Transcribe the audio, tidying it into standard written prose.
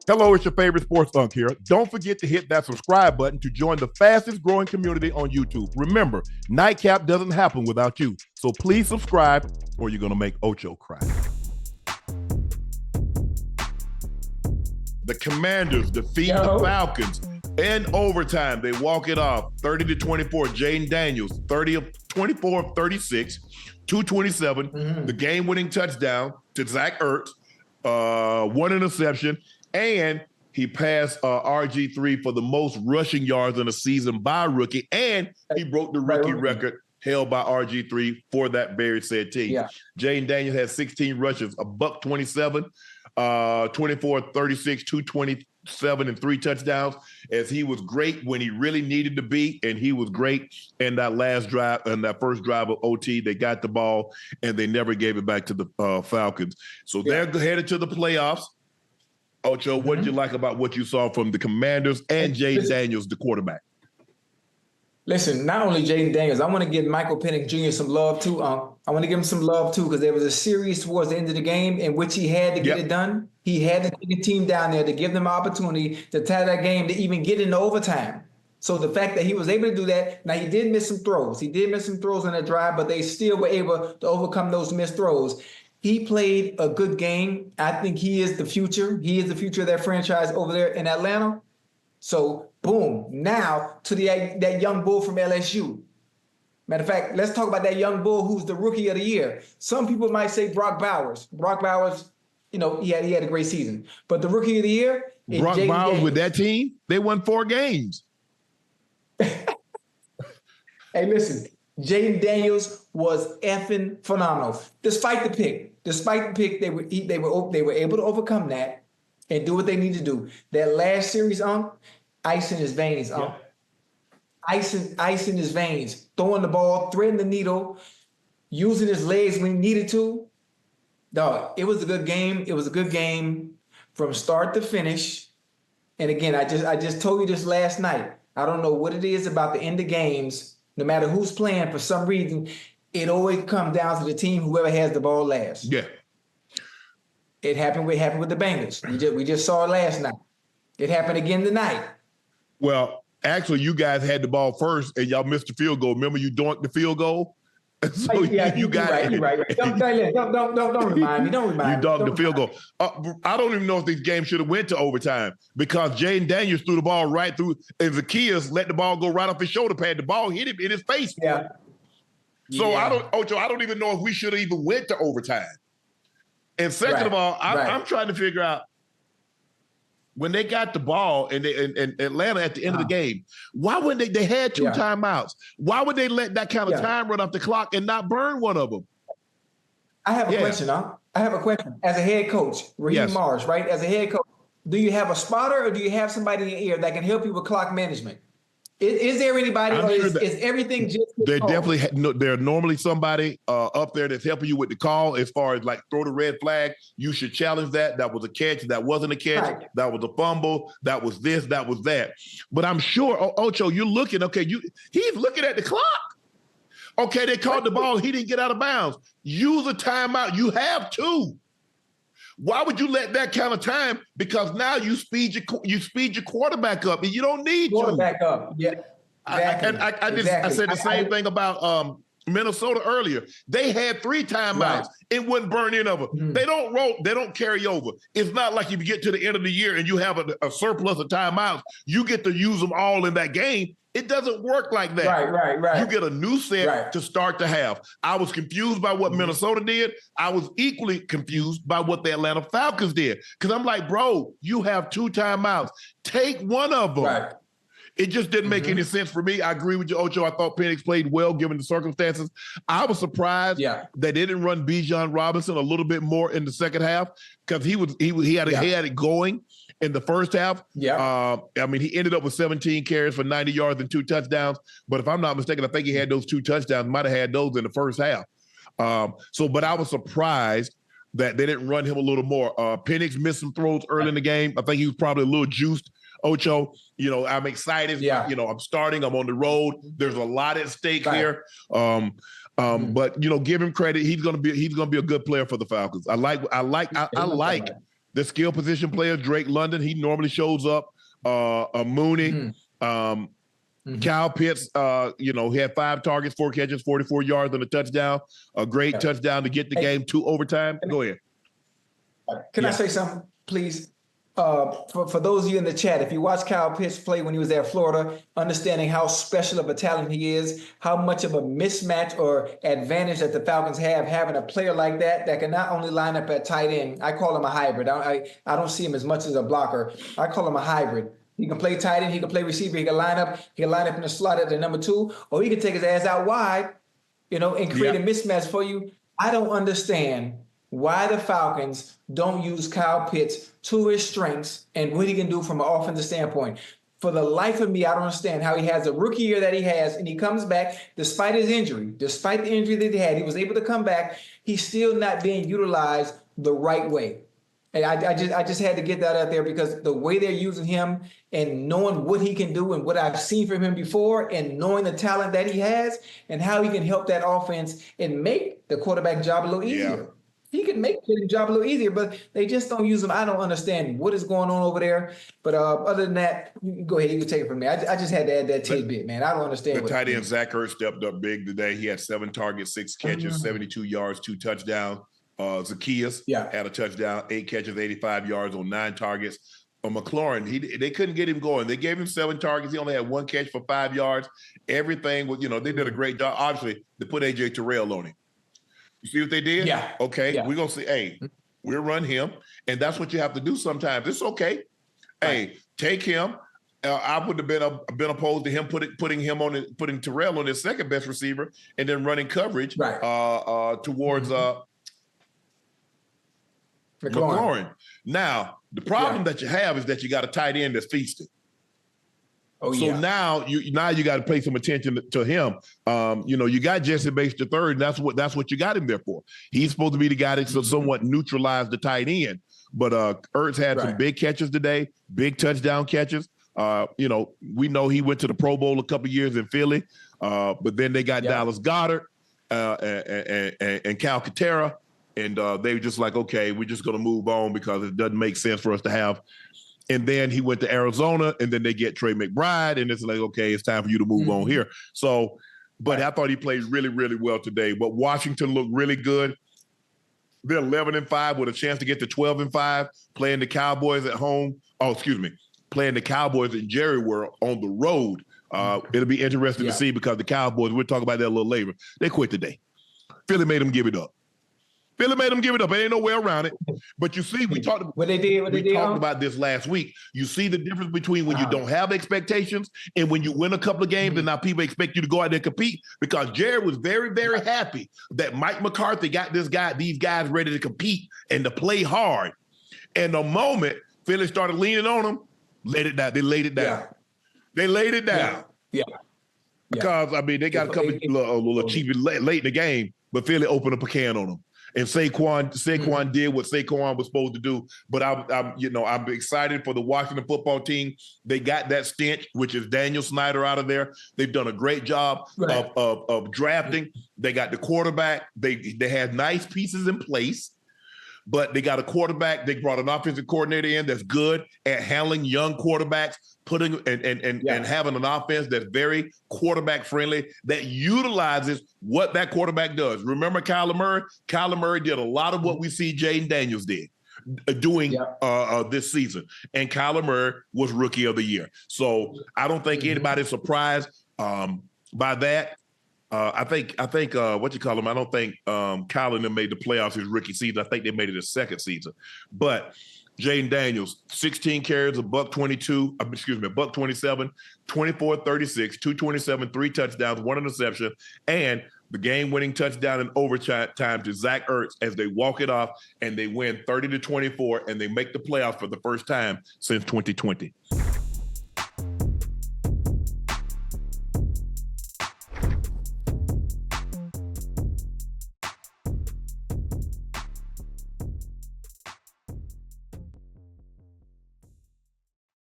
Hello, it's your favorite sports Unc here. Don't forget to hit that subscribe button to join the fastest growing community on YouTube. Remember, Nightcap doesn't happen without you. So please subscribe or you're going to make Ocho cry. The Commanders defeat the Falcons in overtime. They walk it off 30-24. Jayden Daniels, 30 of 24 of 36, 227, the game-winning touchdown to Zach Ertz, one interception, and he passed RG3 for the most rushing yards in a season by a rookie, and he broke the rookie record held by RG3 for that very said team. Yeah. Jayden Daniels had 16 rushes, a buck 27, 24, 36, 227, and 3 touchdowns, as he was great when he really needed to be, and he was great in that last drive, and that first drive of OT. They got the ball, and they never gave it back to the Falcons. So they're headed to the playoffs. Ocho, what did you like about what you saw from the Commanders and Jayden Daniels, the quarterback? Listen, not only Jayden Daniels, I want to give Michael Penix Jr. some love too. I want to give him some love too, because there was a series towards the end of the game in which he had to get it done. He had to take a team down there to give them an opportunity to tie that game to even get into overtime. So the fact that he was able to do that, now he did miss some throws. He did miss some throws on that drive, but they still were able to overcome those missed throws. He played a good game. I think he is the future. He is the future of that franchise over there in Atlanta. So, boom, now to that young bull from LSU. Matter of fact, let's talk about that young bull who's the rookie of the year. Some people might say Brock Bowers. Brock Bowers, he had a great season. But the rookie of the year is Brock Jayden Bowers Daniels. with that team, they won 4 games. Hey, listen, Jayden Daniels was effing phenomenal. Despite the pick, they were able to overcome that and do what they need to do. That last series, ice in his veins, ice in his veins, throwing the ball, threading the needle, using his legs when he needed to. Dog, it was a good game. It was a good game from start to finish. And again, I just told you this last night. I don't know what it is about the end of games. No matter who's playing, for some reason, it always comes down to the team, whoever has the ball last. Yeah. It happened with the Bengals. We just saw it last night. It happened again tonight. Well, actually, you guys had the ball first, and y'all missed the field goal. Remember, you doinked the field goal. So you got it. Right. Don't remind me. Don't remind me. You donked the field goal. I don't even know if these games should have went to overtime, because Jayden Daniels threw the ball right through, and Zacchaeus let the ball go right off his shoulder pad. The ball hit him in his face. Yeah. So I don't even know if we should have even went to overtime. And second of all, I'm trying to figure out, when they got the ball in Atlanta at the end of the game, why wouldn't they had 2 timeouts? Why would they let that kind of time run off the clock and not burn one of them? I have a question, I have a question. As a head coach, Raheem Morris, right? As a head coach, do you have a spotter, or do you have somebody in your ear that can help you with clock management? Is there anybody, or is everything just? There's normally somebody up there that's helping you with the call, as far as like throw the red flag. You should challenge that. That was a catch. That wasn't a catch. Right. That was a fumble. That was this. That was that. But I'm sure, Ocho, you're looking. Okay, he's looking at the clock. Okay, they called the ball. He didn't get out of bounds. Use a timeout. You have 2. Why would you let that kind of time? Because now you speed your quarterback up, and you don't need quarterback up. Yeah, exactly. I said the same thing about Minnesota earlier. They had 3 timeouts. Right. It wouldn't burn any of them. Mm-hmm. They don't roll. They don't carry over. It's not like if you get to the end of the year and you have a surplus of timeouts, you get to use them all in that game. It doesn't work like that. Right. You get a new set to start the half. I was confused by what Minnesota did. I was equally confused by what the Atlanta Falcons did. Because I'm like, bro, you have 2 timeouts. Take one of them. Right. It just didn't make any sense for me. I agree with you, Ocho. I thought Penix played well given the circumstances. I was surprised that they didn't run Bijan Robinson a little bit more in the second half, because he had it going in the first half. Yeah. I mean, he ended up with 17 carries for 90 yards and 2 touchdowns. But if I'm not mistaken, I think he had those 2 touchdowns, might have had those in the first half. But I was surprised that they didn't run him a little more. Penix missed some throws early in the game. I think he was probably a little juiced. Ocho, I'm excited. Yeah. I'm starting. I'm on the road. There's a lot at stake here. But give him credit. He's gonna be a good player for the Falcons. I like The skill position player, Drake London, he normally shows up. Mooney, Kyle Pitts, he had 5 targets, 4 catches, 44 yards on a touchdown. A great touchdown to get the game to overtime. Go ahead. Can I say something, please? For those of you in the chat, if you watch Kyle Pitts play when he was at Florida, understanding how special of a talent he is, how much of a mismatch or advantage that the Falcons have having a player like that can not only line up at tight end. I call him a hybrid. I don't see him as much as a blocker. I call him a hybrid. He can play tight end. He can play receiver. He can line up in the slot at the number 2, or he can take his ass out wide, and create a mismatch for you. I don't understand why the Falcons don't use Kyle Pitts to his strengths and what he can do from an offensive standpoint. For the life of me, I don't understand how he has a rookie year that he has, and he comes back despite his injury, despite the injury that he had. He was able to come back. He's still not being utilized the right way. And I just had to get that out there because the way they're using him and knowing what he can do and what I've seen from him before and knowing the talent that he has and how he can help that offense and make the quarterback job a little easier. Yeah. He can make the job a little easier, but they just don't use him. I don't understand what is going on over there. But other than that, go ahead. You can take it from me. I just had to add that tidbit, man. I don't understand. The tight end Zach Ertz stepped up big today. He had 7 targets, 6 catches, 72 yards, 2 touchdowns. Zacchaeus had a touchdown, 8 catches, 85 yards on 9 targets. McLaurin, they couldn't get him going. They gave him 7 targets. He only had 1 catch for 5 yards. Everything was, they did a great job. Obviously, they put A.J. Terrell on him. You see what they did? Yeah. Okay. Yeah. We're going to say, hey, we'll run him. And that's what you have to do sometimes. It's okay. Right. Hey, take him. I would have been opposed to him putting Terrell on his second best receiver and then running coverage towards McLaurin. Now, the problem that you have is that you got a tight end that's feasting. Now you got to pay some attention to him. You got Jesse Bates the third, and that's what you got him there for. He's supposed to be the guy that somewhat neutralized the tight end. But Ertz had some big catches today, big touchdown catches. We know he went to the Pro Bowl a couple of years in Philly, but then they got Dallas Goedert and Cal Katera, and they were just like, okay, we're just going to move on because it doesn't make sense for us to have. And then he went to Arizona, and then they get Trey McBride, and it's like, okay, it's time for you to move on here. So, but I thought he played really, really well today. But Washington looked really good. They're 11-5 with a chance to get to 12-5, playing the Cowboys at home. Playing the Cowboys in Jerry World on the road. It'll be interesting to see because the Cowboys, we'll talk about that a little later, they quit today. Philly made them give it up. There ain't no way around it. But you see, we talked about this last week. You see the difference between when you don't have expectations and when you win a couple of games and now people expect you to go out there and compete, because Jared was very, very happy that Mike McCarthy got these guys ready to compete and to play hard. And the moment Philly started leaning on them, they laid it down. They laid it down. Yeah. Because, they got a couple a little cheap late in the game, but Philly opened up a can on them. And Saquon did what Saquon was supposed to do. But I'm excited for the Washington football team. They got that stench, which is Daniel Snyder, out of there. They've done a great job of drafting. They got the quarterback. They had nice pieces in place, but they got a quarterback. They brought an offensive coordinator in that's good at handling young quarterbacks, putting and having an offense that's very quarterback friendly, that utilizes what that quarterback does. Remember Kyler Murray? Kyler Murray did a lot of what we see Jayden Daniels doing this season. And Kyler Murray was Rookie of the Year. So I don't think anybody's surprised by that. I think I don't think Kyler and them made the playoffs his rookie season. I think they made it his second season. But Jayden Daniels, 16 carries, $127, 24-36, 227, 3 touchdowns, 1 interception, and the game-winning touchdown in overtime to Zach Ertz as they walk it off and they win 30-24 and they make the playoffs for the first time since 2020.